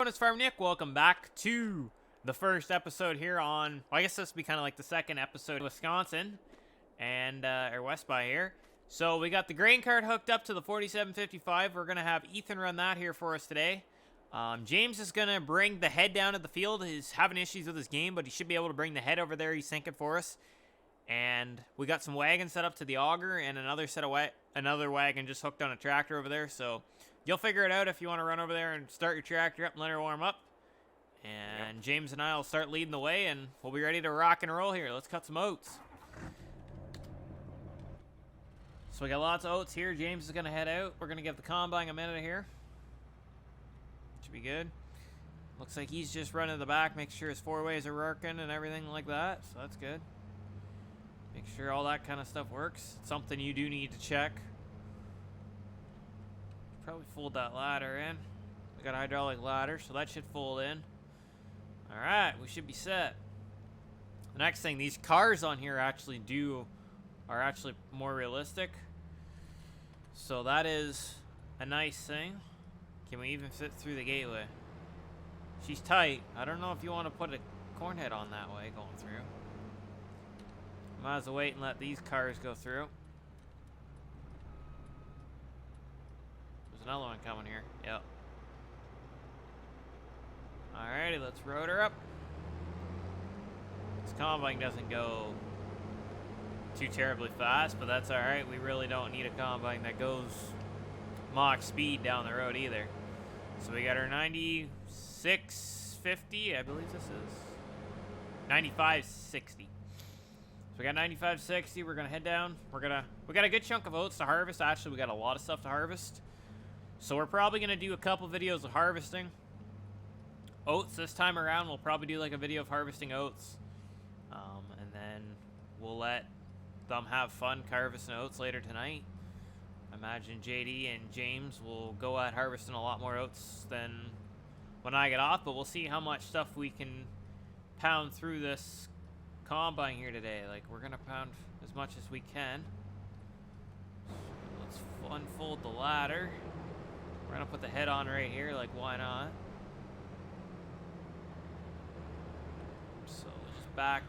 It's Farm Nick. Welcome back to the first episode here on, well, I guess this will be kind of like the second episode of Wisconsin and or West by here. So we got the grain cart hooked up to the 4755. We're going to have Ethan run that here for us today. James is going to bring the head down to the field. He's having issues with his game, but he should be able to bring the head over there. He's thinking for us. And we got some wagons set up to the auger and another set of another wagon just hooked on a tractor over there. So you'll figure it out if you want to run over there and start your tractor up and let her warm up. And James and I will start leading the way, and we'll be ready to rock and roll here. Let's cut some oats. So we got lots of oats here. James is going to head out. We're going to give the combine a minute here. Should be good. Looks like he's just running the back, make sure his four-ways are working and everything like that. So that's good. Make sure all that kind of stuff works. It's something you do need to check. Probably fold that ladder in. We got a hydraulic ladder, so that should fold in. Alright, we should be set. The next thing, these cars on here are actually more realistic. So that is a nice thing. Can we even fit through the gateway? She's tight. I don't know if you want to put a corn head on that way going through. Might as well wait and let these cars go through. There's another one coming here. Yep. Alrighty, let's road her up. This combine doesn't go too terribly fast, but that's alright. We really don't need a combine that goes Mach speed down the road either. So we got our 9650, I believe this is. 9560. So we got 9560. We're gonna head down. We got a good chunk of oats to harvest. Actually, we got a lot of stuff to harvest. So we're probably gonna do a couple videos of harvesting oats this time around. We'll probably do like a video of harvesting oats, and then we'll let them have fun harvesting oats later tonight. I imagine JD and James will go at harvesting a lot more oats than when I get off, but we'll see how much stuff we can pound through this combine here today. Like, we're gonna pound as much as we can. So let's unfold the ladder. We're gonna put the head on right here, like, why not? So just back,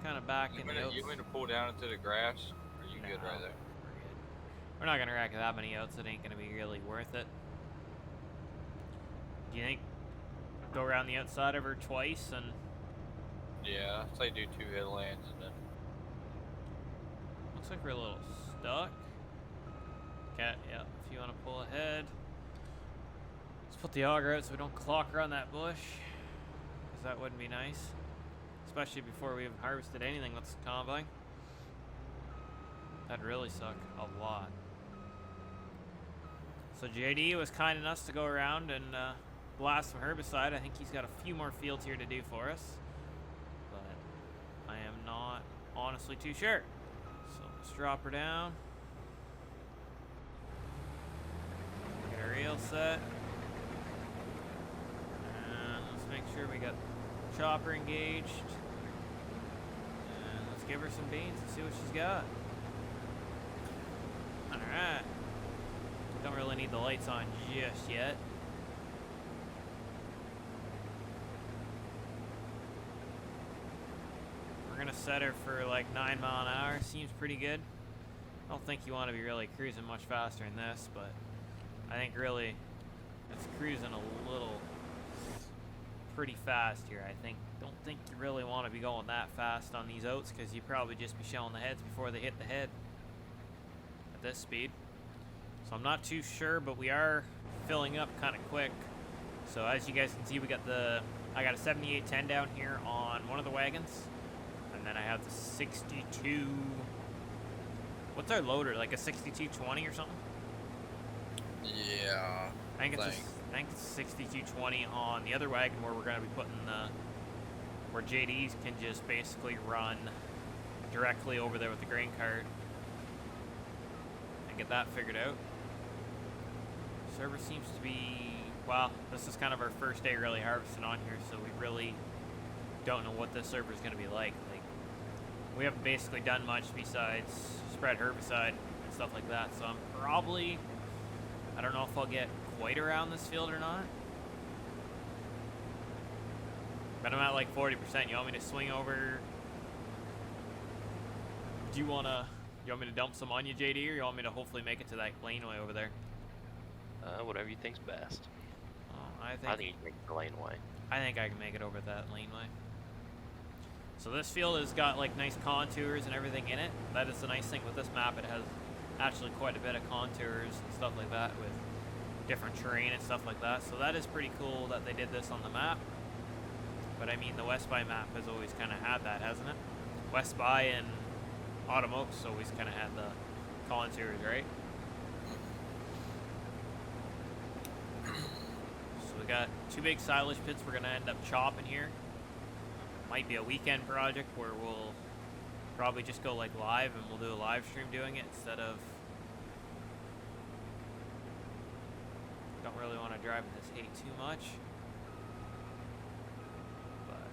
kind of back in the oats. You want to pull down into the grass? Or are you good right there? We're good. We're not gonna rack that many oats. It ain't gonna be really worth it. Do you think go around the outside of her twice and? Yeah, I'd say do 2 headlands and then. Looks like we're a little stuck. Okay, yeah, if you want to pull ahead. Let's put the auger out so we don't clock around that bush. Because that wouldn't be nice. Especially before we've harvested anything with the combine. That'd really suck a lot. So JD was kind enough to go around and blast some herbicide. I think he's got a few more fields here to do for us. I am not honestly too sure. So let's drop her down. Get our reel set. And let's make sure we got chopper engaged. And let's give her some beans and see what she's got. Alright. Don't really need the lights on just yet. We're gonna set her for like 9 mile an hour. Seems pretty good. I don't think you want to be really cruising much faster than this, but I think really it's cruising a little pretty fast here. Don't think you really want to be going that fast on these oats because you probably just be shelling the heads before they hit the head at this speed. So I'm not too sure, but we are filling up kind of quick. So as you guys can see, I got a 7810 down here on one of the wagons. And then I have the 62. What's our loader? Like a 6220 or something? Yeah. I think it's a 6220 on the other wagon where we're going to be putting where JDs can just basically run directly over there with the grain cart and get that figured out. Server seems to be, well, this is kind of our first day really harvesting on here, so we really don't know what this server is going to be like. We haven't basically done much besides spread herbicide and stuff like that, so I'm probably, I don't know if I'll get quite around this field or not. But I'm at like 40%. You want me to swing over? Do you want me to dump some on you, JD, or you want me to hopefully make it to that laneway over there? Whatever you think's best. Oh, I think you can make the laneway. I think I can make it over that laneway. So this field has got like nice contours and everything in it. That is the nice thing with this map. It has actually quite a bit of contours and stuff like that with different terrain and stuff like that. So that is pretty cool that they did this on the map. But I mean, the West By map has always kind of had that, hasn't it? West By and Autumn Oaks always kind of had the contours, right? So we got 2 big silage pits we're going to end up chopping here. Might be a weekend project where we'll probably just go like live and we'll do a live stream doing it instead of... Don't really want to drive in this hay too much. But...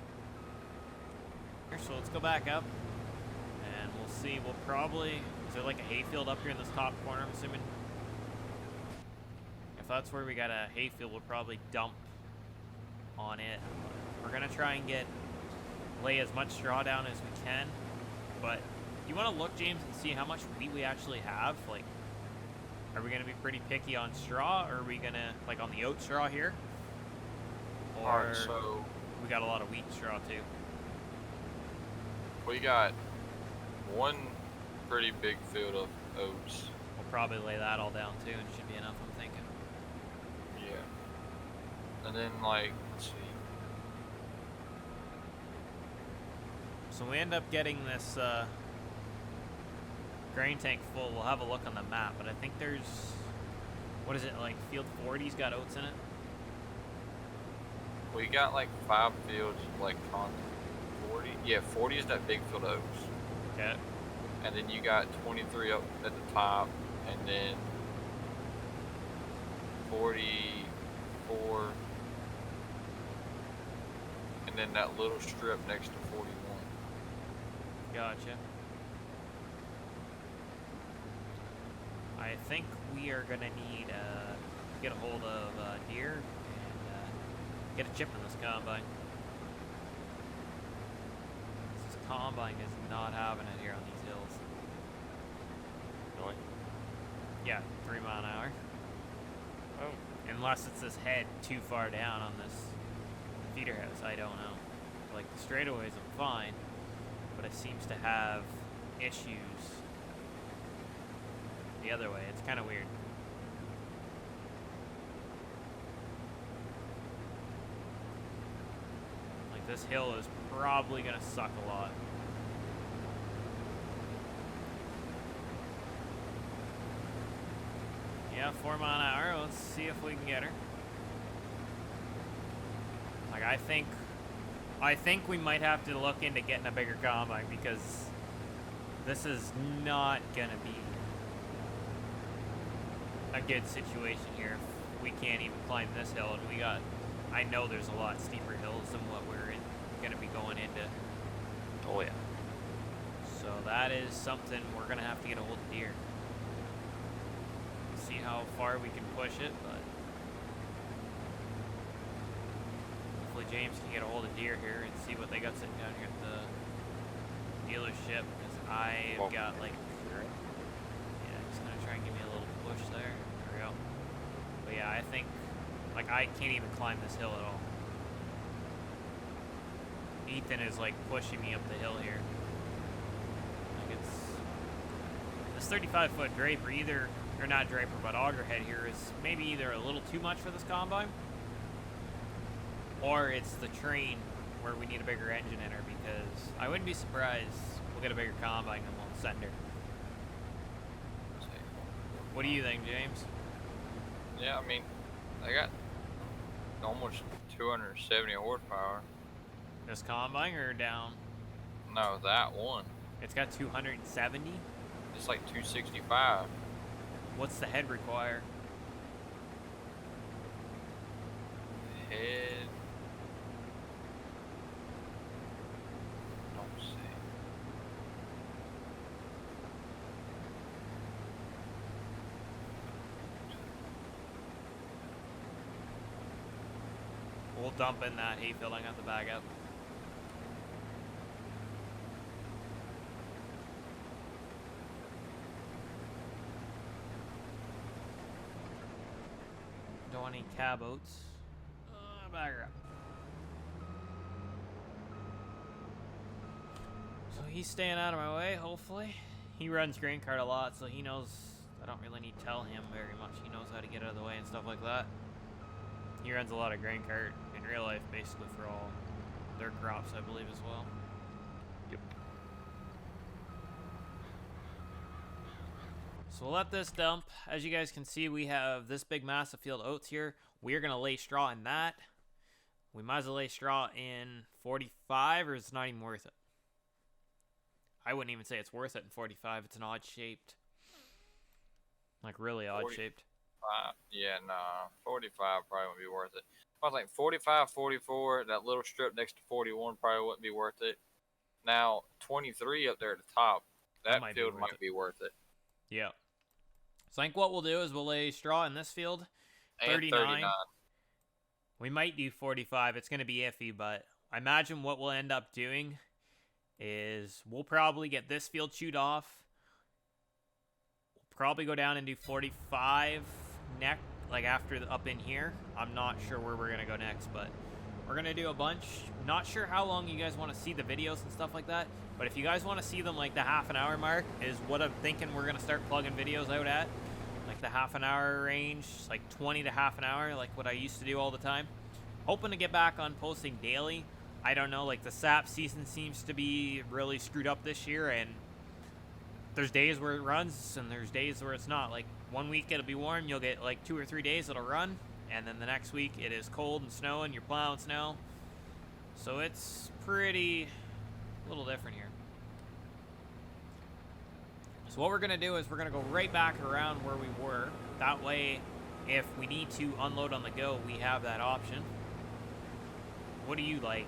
So let's go back up and we'll see. We'll probably... Is there like a hayfield up here in this top corner, I'm assuming? If that's where we got a hayfield, we'll probably dump on it. We're going to try and lay as much straw down as we can, but you want to look, James, and see how much wheat we actually have. Like, are we going to be pretty picky on straw, or are we going to, like on the oat straw here? Or Alright, so we got a lot of wheat straw too. we got one pretty big field of oats. We'll probably lay that all down too, and it should be enough, I'm thinking. Yeah. And then like, let's see. So we end up getting this grain tank full. We'll have a look on the map, but I think there's, what is it, like field 40's got oats in it? We got like 5 fields, like on 40. Yeah, 40 is that big field of oats. Okay. And then you got 23 up at the top, and then 44, and then that little strip next to 41. Gotcha. I think we are gonna need get a hold of deer and get a chip in this combine. This combine is not having it here on these hills. Really? Yeah, 3 mile an hour. Oh. Unless it's this head too far down on this feeder house, I don't know. Like the straightaways, I'm fine, but it seems to have issues the other way. It's kind of weird. Like this hill is probably gonna suck a lot. Yeah, 4 mile an hour. Let's see if we can get her. Like I think we might have to look into getting a bigger combine because this is not gonna be a good situation here if we can't even climb this hill, and I know there's a lot steeper hills than what we're gonna be going into. Oh yeah. So that is something we're gonna have to get a hold of deer. See how far we can push it, but hopefully James can get a hold of deer here and see what they got sitting down here at the dealership, because I've got like, yeah, just gonna try and give me a little push there. There we go. But yeah, I think, like, I can't even climb this hill at all. Ethan is like pushing me up the hill here. Like this 35-foot draper or not draper, but auger head here is maybe either a little too much for this combine, or it's the train where we need a bigger engine in her, because I wouldn't be surprised we'll get a bigger combine and we'll send her. What do you think, James? Yeah, I mean, they got almost 270 horsepower. This combine or down? No, that one. It's got 270? It's like 265. What's the head require? Head. Don't see. we'll dump in that hay field. I got the bag up. Don't want any cab oats. Bagger up. So he's staying out of my way, hopefully. He runs grain cart a lot, so he knows I don't really need to tell him very much. He knows how to get out of the way and stuff like that. He runs a lot of grain cart in real life, basically, for all their crops, I believe, as well. Yep. So we'll let this dump. As you guys can see, we have this big massive field of oats here. We're going to lay straw in that. We might as well lay straw in 45, or it's not even worth it. I wouldn't even say it's worth it in 45. It's an odd shaped. Like, really odd shaped. Yeah, nah. 45 probably wouldn't be worth it. I think 45, 44, that little strip next to 41 probably wouldn't be worth it. Now, 23 up there at the top, that field might be worth it. Yeah. So I think what we'll do is we'll lay straw in this field. And 39. We might do 45. It's going to be iffy, but I imagine what we'll end up doing is we'll probably get this field chewed off. We'll probably go down and do 45 next, like after up in here. I'm not sure where we're going to go next, but we're going to do a bunch. Not sure how long you guys want to see the videos and stuff like that, but if you guys want to see them like the half an hour mark is what I'm thinking we're going to start plugging videos out at. Like the half an hour range, like 20 to half an hour, like what I used to do all the time. Hoping to get back on posting daily. I don't know, like the sap season seems to be really screwed up this year, and there's days where it runs and there's days where it's not. Like 1 week it'll be warm, you'll get like 2 or 3 days it'll run, and then the next week it is cold and snowing, you're plowing snow. So it's pretty a little different here. So what we're going to do is we're going to go right back around where we were. That way, if we need to unload on the go, we have that option. What do you like?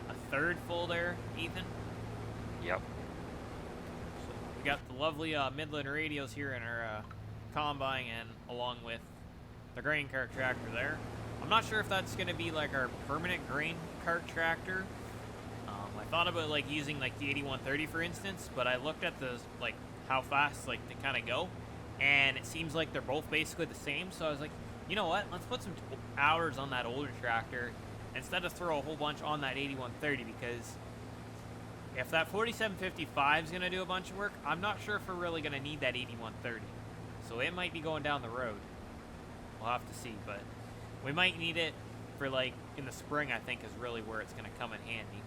A third full there, Ethan? Yep. So we got the lovely Midland radios here in our combine, and along with the grain cart tractor there. I'm not sure if that's going to be like our permanent grain cart tractor. I thought about like using like the 8130 for instance, but I looked at the like how fast like they kind of go, and it seems like they're both basically the same. So I was like, you know what? Let's put some hours on that older tractor instead of throw a whole bunch on that 8130, because if that 4755 is going to do a bunch of work, I'm not sure if we're really going to need that 8130. So it might be going down the road. We'll have to see, but we might need it for like in the spring, I think is really where it's going to come in handy.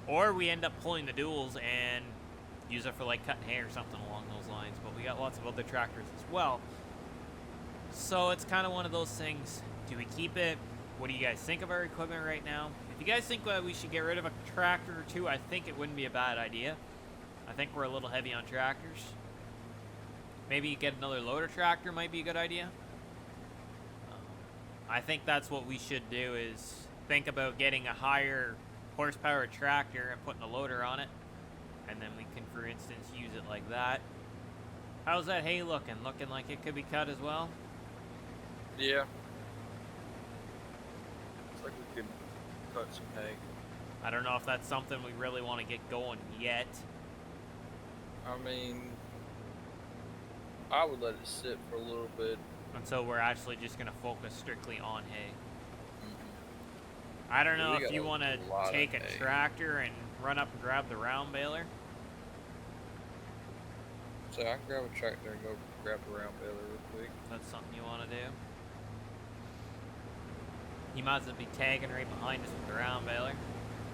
Or we end up pulling the duals and use it for like cutting hay or something along those lines. But we got lots of other tractors as well. So it's kind of one of those things. Do we keep it? What do you guys think of our equipment right now? If you guys think we should get rid of a tractor or two, I think it wouldn't be a bad idea. I think we're a little heavy on tractors. Maybe get another loader tractor might be a good idea. I think that's what we should do, is think about getting a higher horsepower tractor and putting a loader on it. And then we can, for instance, use it like that. How's that hay looking? Looking like it could be cut as well? Yeah. Looks like we could cut some hay. I don't know if that's something we really want to get going yet. I mean, I would let it sit for a little bit. Until we're actually just going to focus strictly on hay. I don't know if you want to take a tractor and run up and grab the round baler. So I can grab a tractor and go grab the round baler real quick. That's something you want to do. You might as well be tagging right behind us with the round baler.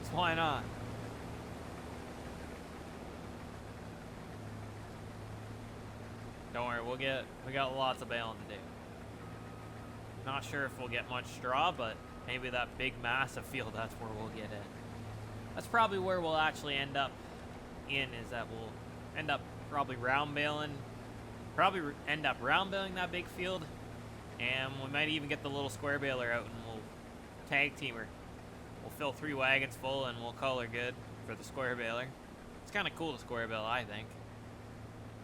So why not? Don't worry, we got lots of baling to do. Not sure if we'll get much straw, but maybe that big massive field, that's where we'll get it. That's probably where we'll actually end up is that we'll end up probably round baling that big field, and we might even get the little square baler out and we'll tag team her. We'll fill 3 wagons full and we'll call her good for the square baler. It's kind of cool to square bale, I think.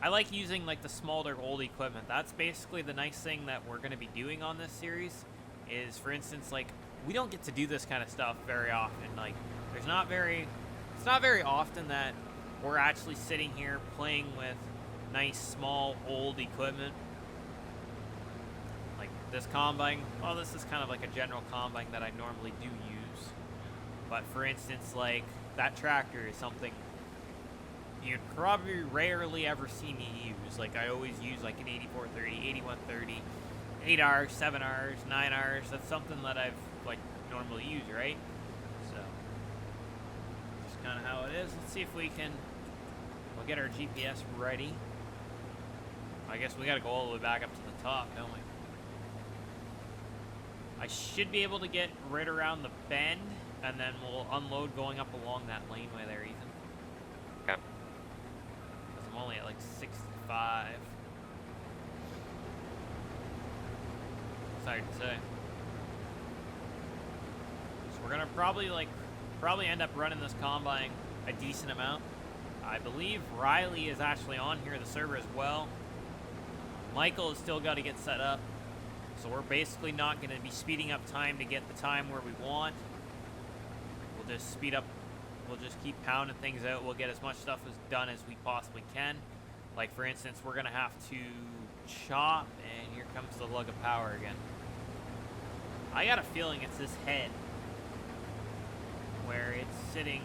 I like using like the smaller old equipment. That's basically the nice thing that we're going to be doing on this series is, for instance, like we don't get to do this kind of stuff very often. Like, it's not very often that we're actually sitting here playing with nice, small, old equipment. Like this combine, well, this is kind of like a general combine that I normally do use. But for instance, like that tractor is something you'd probably rarely ever see me use. Like I always use like an 8430, 8130, 8Rs, 7Rs, 9Rs. That's something that I've like normally use, right? So just kind of how it is. Let's see if we'll get our GPS ready. I guess we gotta go all the way back up to the top, don't we? I should be able to get right around the bend, and then we'll unload going up along that laneway there, Ethan. Okay. Because I'm only at like 65. It's hard to say. So we're gonna probably end up running this combine a decent amount. I believe Riley is actually on here, the server as well. Michael has still got to get set up. So we're basically not going to be speeding up time to get the time where we want. We'll just speed up. We'll just keep pounding things out. We'll get as much stuff as done as we possibly can. Like, for instance, we're going to have to chop, and here comes the lug of power again. I got a feeling it's this head where it's sitting.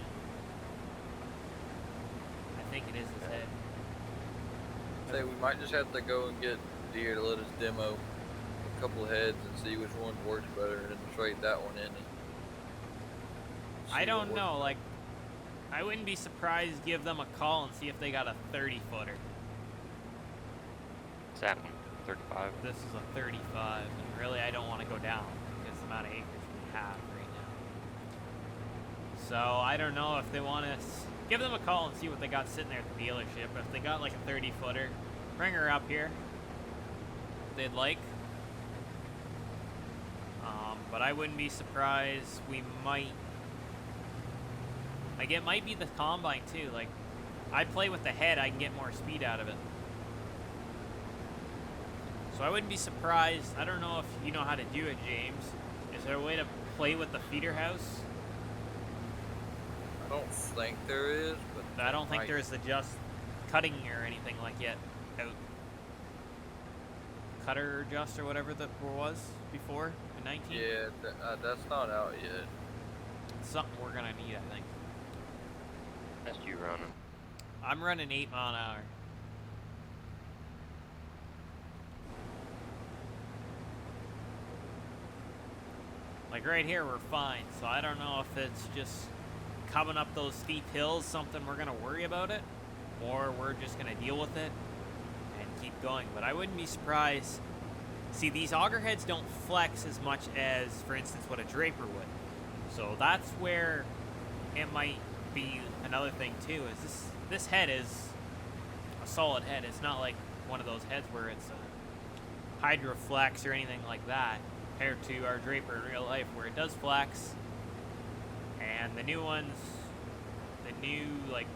I think it is this head. Say we might just have to go and get Deere to let us demo a couple of heads and see which one works better, and then trade that one in. And I don't know. Like, I wouldn't be surprised. Give them a call and see if they got a 30-footer. What's that one? 35? This is a 35, and really I don't want to go down because the amount of acres we have right now. So I don't know if they want to give them a call and see what they got sitting there at the dealership. If they got like a 30-footer, bring her up here. If they'd like. But I wouldn't be surprised. We might. Like, it might be the combine too. Like, I play with the head, I can get more speed out of it. So I wouldn't be surprised. I don't know if you know how to do it, James. Is there a way to play with the feeder house? I don't think there is, but I don't think there's the just cutting or anything like yet out. Cutter or just or whatever that was before in 19. yeah, that's not out yet. It's something we're gonna need, I think. That's you running. I'm running 8 mile an hour. Like right here, we're fine. So I don't know if it's just coming up those steep hills, something we're gonna worry about it, or we're just gonna deal with it and keep going. But I wouldn't be surprised. See, these auger heads don't flex as much as, for instance, what a Draper would. So that's where it might be another thing too. Is this head is a solid head. It's not like one of those heads where it's a Hydroflex or anything like that, compared to our Draper in real life, where it does flex. And the new ones, the new, like,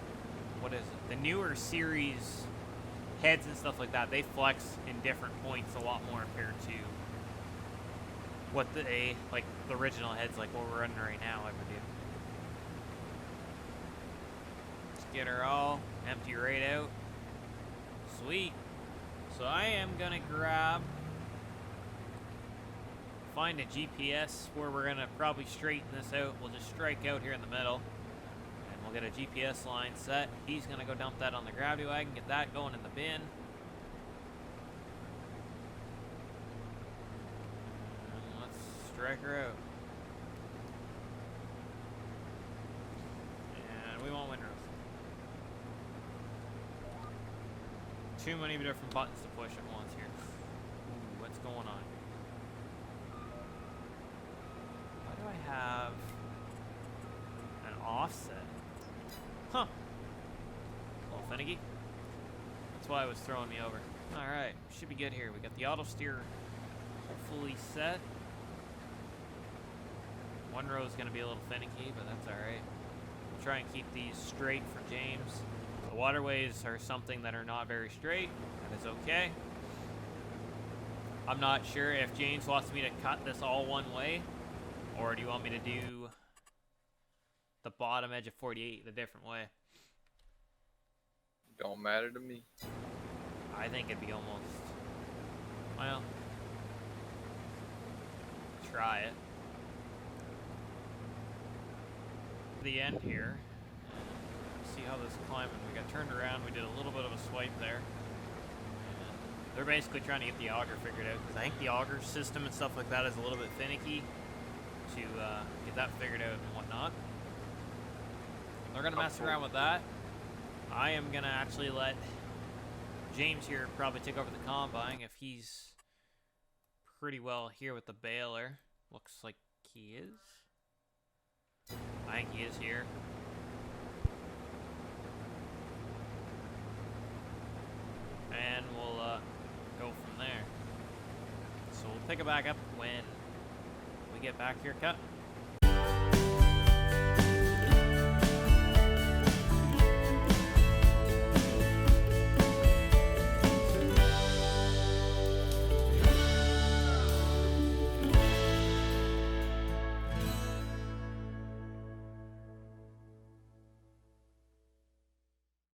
what is it? The newer series heads and stuff like that, they flex in different points a lot more compared to what the original heads, like what we're running right now, ever do. Let's get her all empty right out. Sweet. So I am gonna find a GPS where we're gonna probably straighten this out. We'll just strike out here in the middle, and we'll get a GPS line set. He's gonna go dump that on the gravity wagon, get that going in the bin. And let's strike her out. And we want windrows. Too many different buttons to push at once here. Ooh, what's going on? Why do I have an offset? Huh. A little finicky. That's why it was throwing me over. Alright, should be good here. We got the auto steer hopefully set. One row is going to be a little finicky, but that's alright. We'll try and keep these straight for James. The waterways are something that are not very straight. That is okay. I'm not sure if James wants me to cut this all one way, Or do you want me to do the bottom edge of 48 a different way? Don't matter to me. I think it'd be almost, well, try it. The end here. See how this climbing. We got turned around. We did a little bit of a swipe there. And they're basically trying to get the auger figured out because I think the auger system and stuff like that is a little bit finicky to get that figured out and whatnot. They're gonna mess around with that. I am gonna actually let James here probably take over the combine if he's pretty well here with the baler. Looks like he is. I think he is here. And we'll go from there. So we'll pick it back up when we get back here cut.